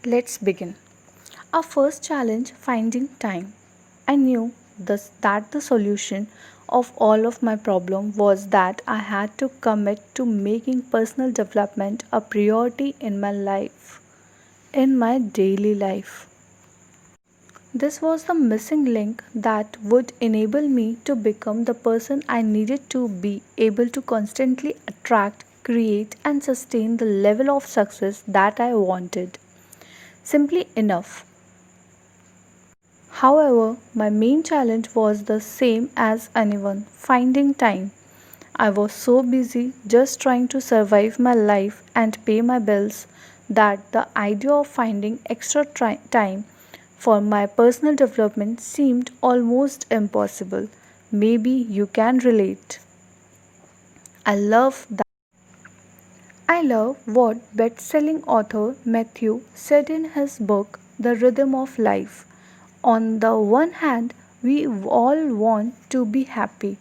Let's begin. Our first challenge finding time. I knew that the solution of all of my problem was that I had to commit to making personal development a priority in my life, in my daily life. This was the missing link that would enable me to become the person I needed to be able to constantly attract, create, and sustain the level of success that I wanted. Simply enough. However, my main challenge was the same as anyone finding time. I was so busy just trying to survive my life and pay my bills that the idea of finding extra time for my personal development seemed almost impossible. Maybe you can relate. I love that. I love what best-selling author Matthew said in his book The Rhythm of Life. On the one hand, we all want to be happy,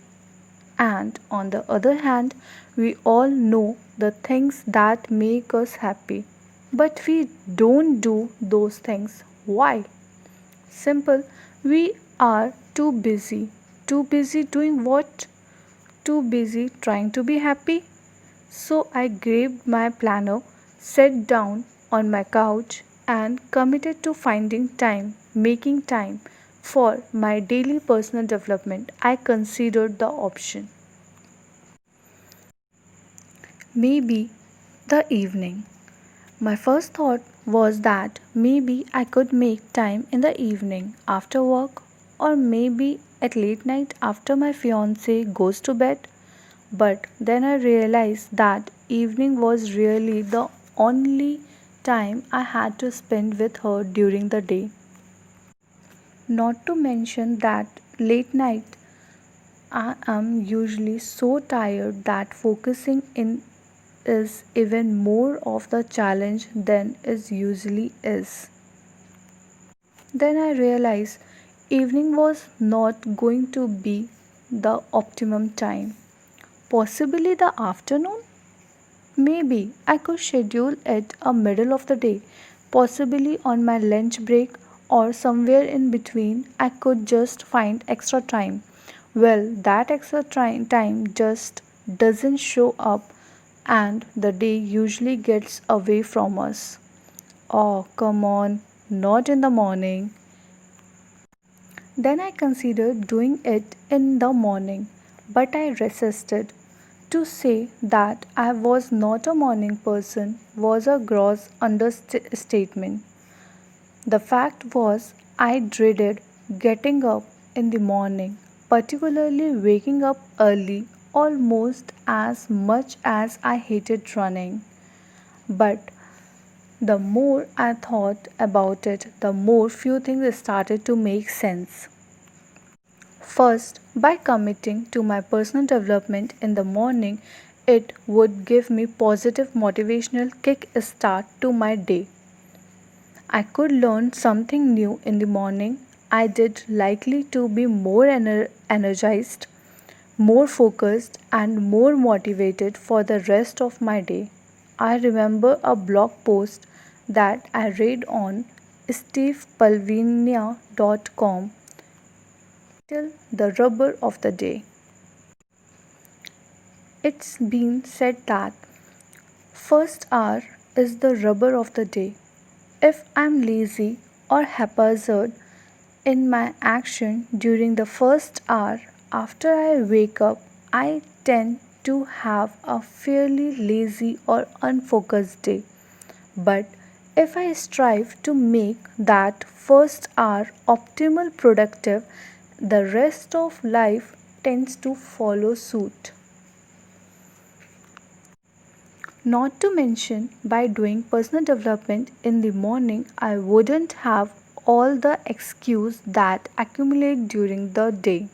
and on the other hand, we all know the things that make us happy. But we don't do those things. Why? Simple. We are too busy. Too busy doing what? Too busy trying to be happy? So I grabbed my planner, sat down on my couch, and committed to finding time, making time for my daily personal development. I considered the option. Maybe the evening. My first thought was that maybe I could make time in the evening after work, or maybe at late night after my fiance goes to bed. But then I realized that evening was really the only time I had to spend with her during the day. Not to mention that late night I am usually so tired that focusing in is even more of the challenge than it usually is. Then I realized evening was not going to be the optimum time. Possibly the afternoon? Maybe I could schedule it a middle of the day, possibly on my lunch break or somewhere in between. I could just find extra time. Well, that extra time just doesn't show up and the day usually gets away from us. Oh, come on, not in the morning. Then I considered doing it in the morning, but I resisted. To say that I was not a morning person was a gross understatement. The fact was, I dreaded getting up in the morning, particularly waking up early, almost as much as I hated running. But the more I thought about it, the more few things started to make sense. First, by committing to my personal development in the morning, it would give me positive motivational kick start to my day. I could learn something new in the morning. I did likely to be more energized, more focused and more motivated for the rest of my day. I remember a blog post that I read on stevepalvinia.com till the rubber of the day. It's been said that first hour is the rubber of the day. If I'm lazy or haphazard in my action during the first hour after I wake up, I tend to have a fairly lazy or unfocused day. But if I strive to make that first hour optimal productive, the rest of life tends to follow suit. Not to mention, by doing personal development in the morning, I wouldn't have all the excuse that accumulate during the day.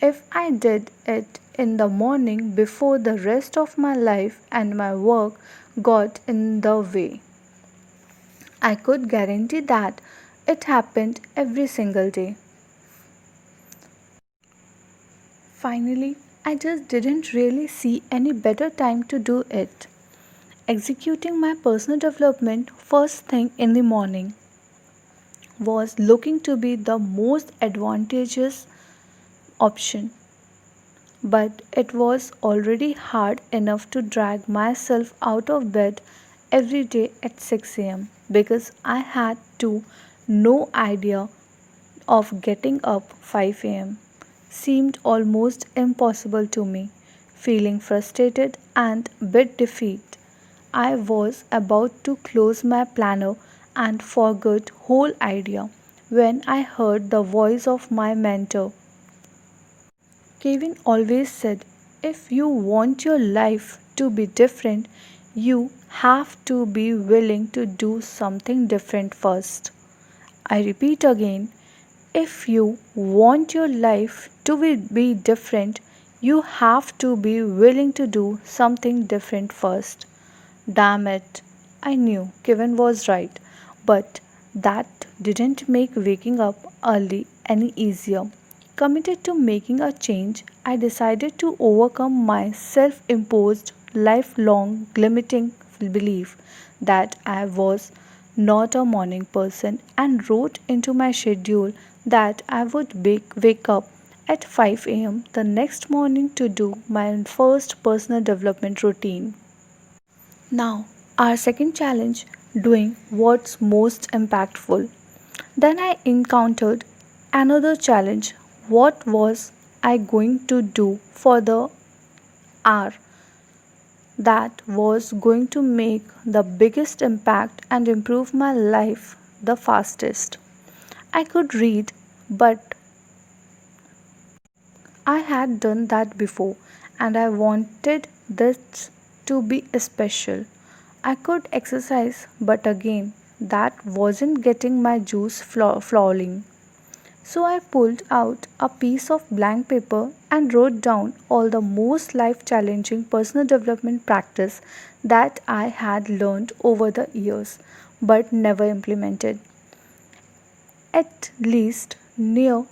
If I did it in the morning before the rest of my life and my work got in the way, I could guarantee that it happened every single day. Finally, I just didn't really see any better time to do it. Executing my personal development first thing in the morning was looking to be the most advantageous option, but it was already hard enough to drag myself out of bed every day at 6 a.m. because I had to no idea of getting up 5 a.m. seemed almost impossible to me. Feeling frustrated and bit defeated, I was about to close my planner and forget whole idea when I heard the voice of my mentor. Kevin always said, if you want your life to be different, you have to be willing to do something different first. I repeat again, if you want your life to be different, you have to be willing to do something different first. Damn it, I knew Kevin was right, but that didn't make waking up early any easier. Committed to making a change, I decided to overcome my self imposed lifelong limiting belief that I was not a morning person and wrote into my schedule that I would wake up at 5 a.m. the next morning to do my first personal development routine. Now, our second challenge, doing what's most impactful. Then I encountered another challenge. What was I going to do for the hour that was going to make the biggest impact and improve my life the fastest? I could read, but I had done that before and I wanted this to be special. I could exercise, but again, that wasn't getting my juice flowing. So I pulled out a piece of blank paper and wrote down all the most life challenging personal development practice that I had learned over the years but never implemented. At least near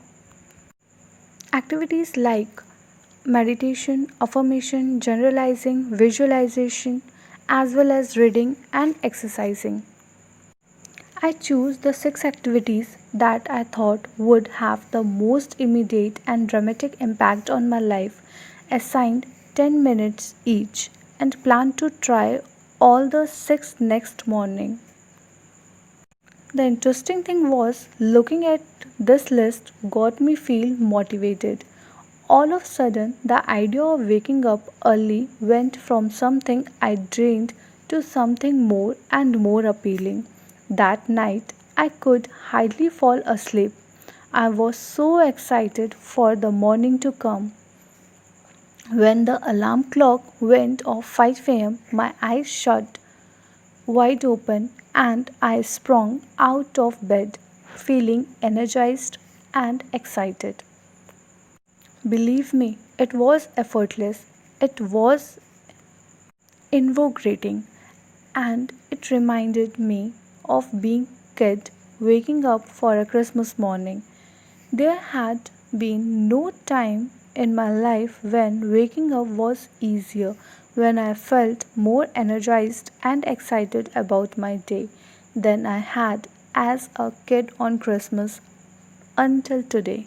activities like meditation, affirmation, generalizing, visualization, as well as reading and exercising. I chose the six activities that I thought would have the most immediate and dramatic impact on my life, assigned 10 minutes each, and planned to try all the six next morning. The interesting thing was looking at this list got me feel motivated. All of a sudden, the idea of waking up early went from something I dreamed to something more and more appealing. That night, I could hardly fall asleep. I was so excited for the morning to come. When the alarm clock went off 5 a.m., my eyes shut wide open and I sprang out of bed, feeling energized and excited. Believe me, it was effortless, it was invigorating, and it reminded me of being kid waking up for a Christmas morning. There had been no time in my life when waking up was easier, when I felt more energized and excited about my day than I had as a kid on Christmas until today.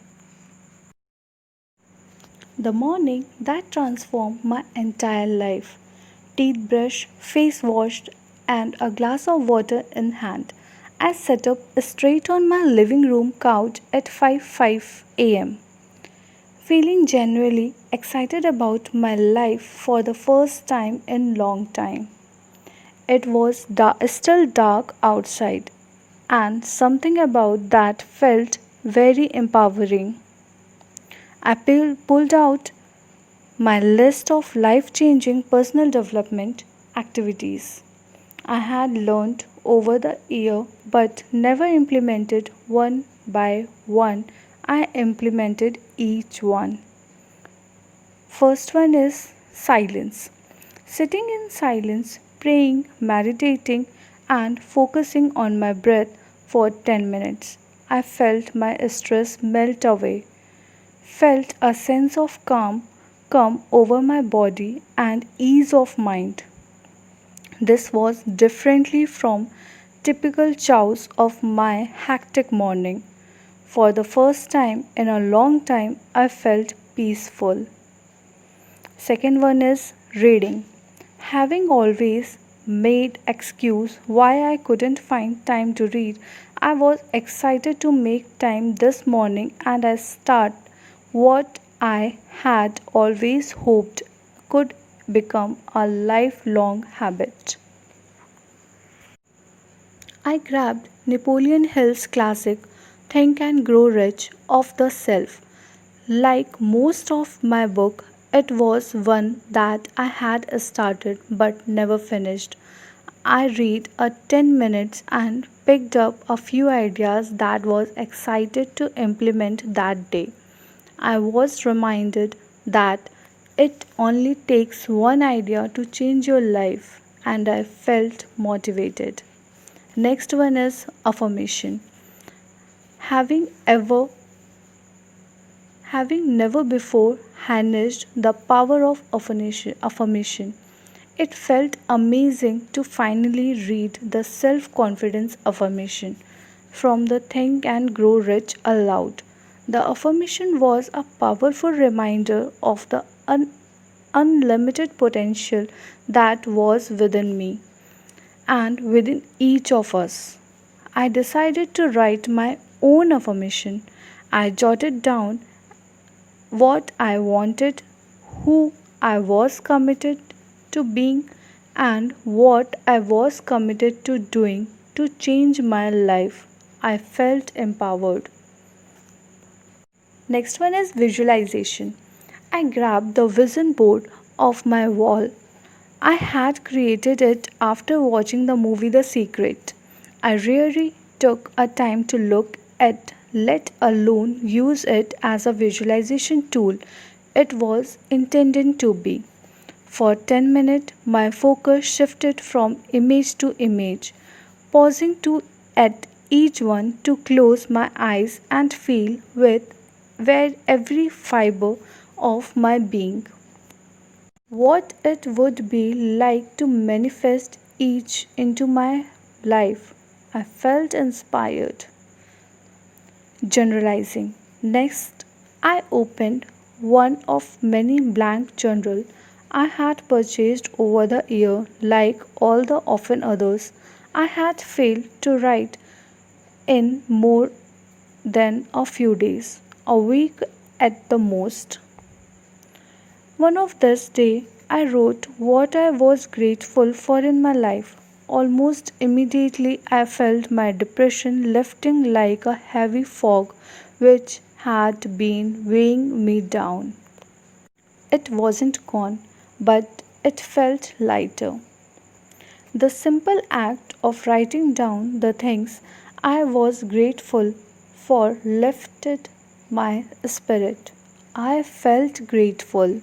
The morning that transformed my entire life. Teeth brushed, face washed, and a glass of water in hand. I sat up straight on my living room couch at 5 a.m., feeling genuinely excited about my life for the first time in long time. It was still dark outside, and something about that felt very empowering. I pulled out my list of life changing personal development activities I had learned over the year but never implemented one by one. I implemented each one. First one is silence. Sitting in silence, praying, meditating, and focusing on my breath for 10 minutes. I felt my stress melt away, felt a sense of calm come over my body and ease of mind. This was differently from typical chows of my hectic morning. For the first time in a long time, I felt peaceful. Second one is reading. Having always made excuse why I couldn't find time to read, I was excited to make time this morning and I start what I had always hoped could become a lifelong habit. I grabbed Napoleon Hill's classic Think and Grow Rich of the Self. Like most of my book, it was one that I had started but never finished. I read a 10 minutes and picked up a few ideas that was excited to implement that day. I was reminded that it only takes one idea to change your life and I felt motivated. Next one is affirmation. Having ever having never before harnessed the power of affirmation, it felt amazing to finally read the self confidence affirmation from the Think and Grow Rich aloud. The affirmation was a powerful reminder of the unlimited potential that was within me and within each of us. I decided to write my own affirmation. I jotted down what I wanted, who I was committed to being, and what I was committed to doing to change my life. I felt empowered. Next one is visualization. I grabbed the vision board off my wall. I had created it after watching the movie The Secret. I really took a time to look at, let alone use it as a visualization tool it was intended to be. For 10 minutes, my focus shifted from image to image, pausing to at each one to close my eyes and feel with where every fiber of my being what it would be like to manifest each into my life. I felt inspired. Generalizing. Next, I opened one of many blank journals I had purchased over the year like all the often others. I had failed to write in more than a few days, a week at the most. One of this day, I wrote what I was grateful for in my life. Almost immediately, I felt my depression lifting like a heavy fog which had been weighing me down. It wasn't gone, but it felt lighter. The simple act of writing down the things I was grateful for lifted my spirit. I felt grateful.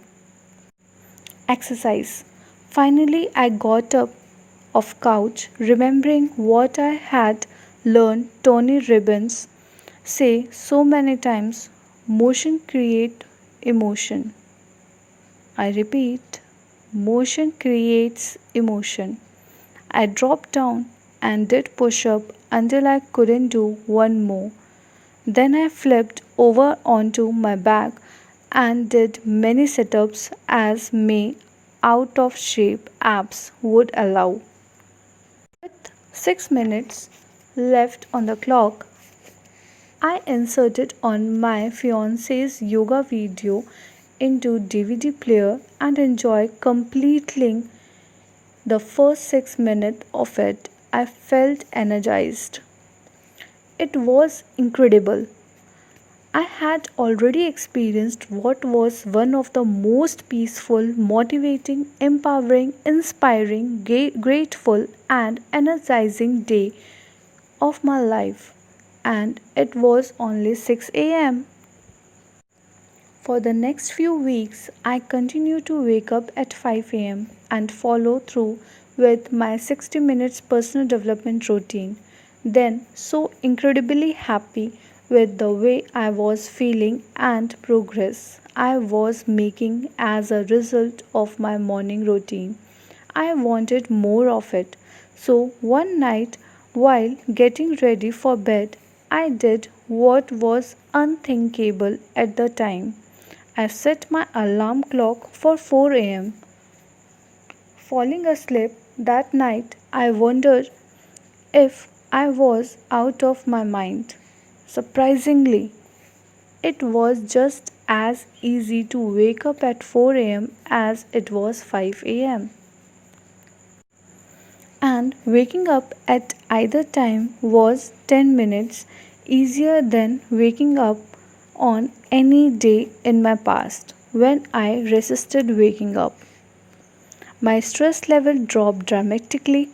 Exercise. Finally, I got up off couch, remembering what I had learned Tony Robbins say so many times, motion create emotion. I repeat, motion creates emotion. I dropped down and did push up until I couldn't do one more. Then I flipped over onto my back and did many sit ups as my out of shape abs would allow. With 6 minutes left on the clock, I inserted on my fiance's yoga video into DVD player and enjoyed completing the first 6 minutes of it. I felt energized. It was incredible. I had already experienced what was one of the most peaceful, motivating, empowering, inspiring, grateful, and energizing day of my life, and it was only 6 a.m. For the next few weeks, I continued to wake up at 5 a.m. and follow through with my 60 minutes personal development routine. Then, so incredibly happy with the way I was feeling and progress I was making as a result of my morning routine. I wanted more of it. So one night, while getting ready for bed, I did what was unthinkable at the time. I set my alarm clock for 4 am. Falling asleep that night, I wondered if I was out of my mind. Surprisingly, it was just as easy to wake up at 4 am as it was 5 am. And waking up at either time was 10 minutes easier than waking up on any day in my past when I resisted waking up. My stress level dropped dramatically.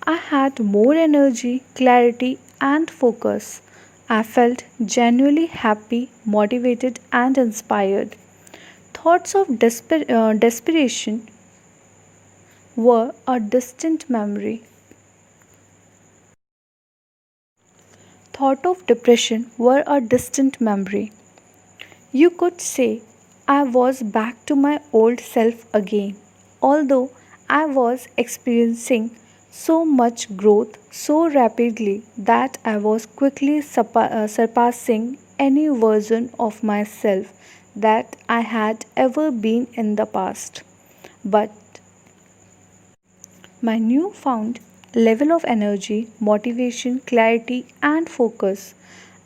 I had more energy, clarity, and focus. I felt genuinely happy, motivated, and inspired. Thoughts of desperation were a distant memory. Thought of depression were a distant memory. You could say I was back to my old self again, although I was experiencing so much growth so rapidly that I was quickly surpassing any version of myself that I had ever been in the past. But my newfound level of energy, motivation, clarity, and focus,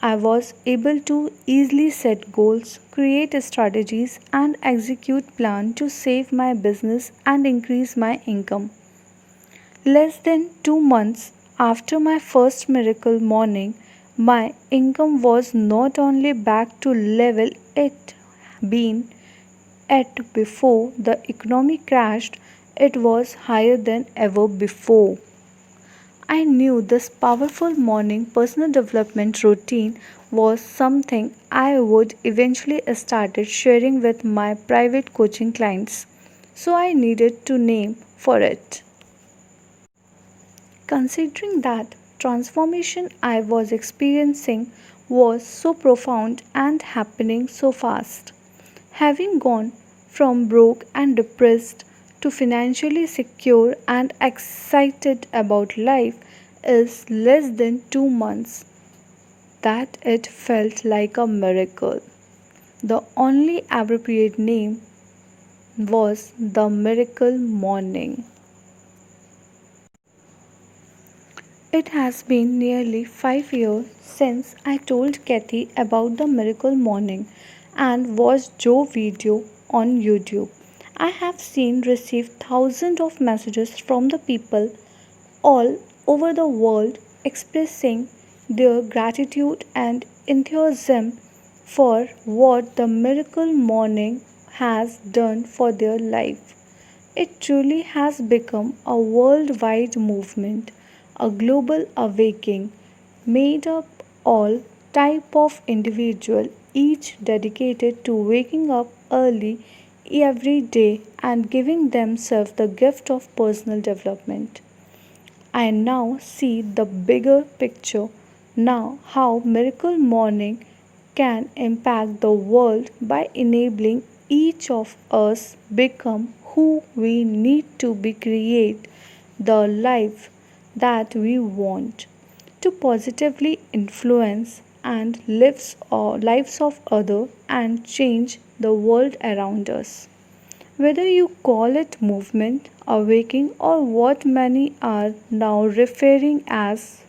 I was able to easily set goals, create strategies, and execute plans to save my business and increase my income. Less than 2 months after my first miracle morning, my income was not only back to level it been at before the economy crashed, it was higher than ever before. I knew this powerful morning personal development routine was something I would eventually started sharing with my private coaching clients. So I needed to name for it. Considering that transformation I was experiencing was so profound and happening so fast. Having gone from broke and depressed to financially secure and excited about life is less than 2 months that it felt like a miracle. The only appropriate name was the miracle morning. It has been nearly 5 years since I told Kathy about the miracle morning and watched Joe video on YouTube. I have seen received thousands of messages from the people all over the world expressing their gratitude and enthusiasm for what the miracle morning has done for their life. It truly has become a worldwide movement, a global awakening made up all type of individual, each dedicated to waking up early every day and giving themselves the gift of personal development. I now see the bigger picture now how Miracle Morning can impact the world by enabling each of us become who we need to be create the life that we want to positively influence and lives of others and change the world around us. Whether you call it movement, awakening, or what many are now referring as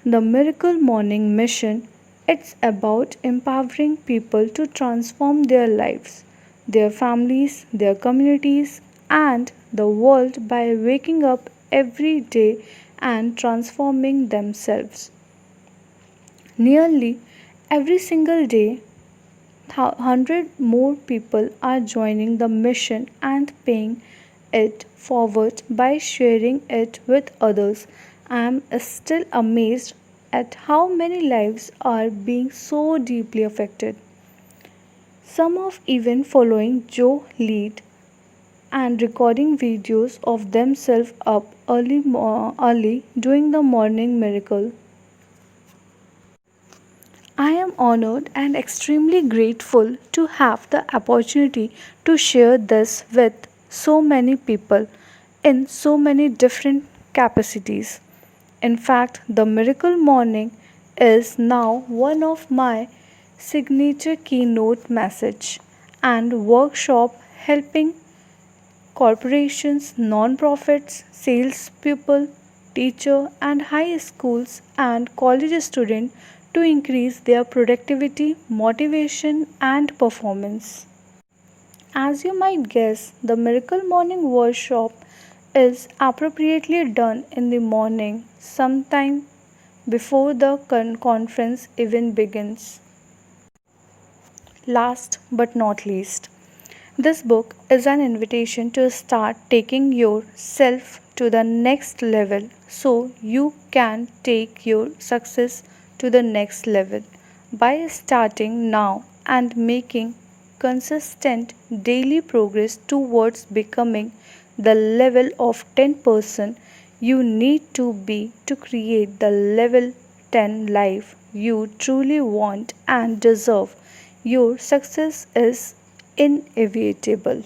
the Miracle Morning Mission, it's about empowering people to transform their lives, their families, their communities, and the world by waking up every day and transforming themselves. Nearly every single day, 100 more people are joining the mission and paying it forward by sharing it with others. I am still amazed at how many lives are being so deeply affected. Some of even following Joe lead and recording videos of themselves up early doing the morning miracle. I am honored and extremely grateful to have the opportunity to share this with so many people. in so many different capacities. In fact, the Miracle Morning is now one of my signature keynote message and workshop helping corporations, non-profits, salespeople, teacher and high schools and college students to increase their productivity, motivation and performance. As you might guess, the Miracle Morning workshop is appropriately done in the morning, sometime before the conference even begins. Last but not least, this book is an invitation to start taking yourself to the next level so you can take your success to the next level by starting now and making consistent daily progress towards becoming the level of 10% you need to be to create the level 10 life you truly want and deserve. Your success is inevitable.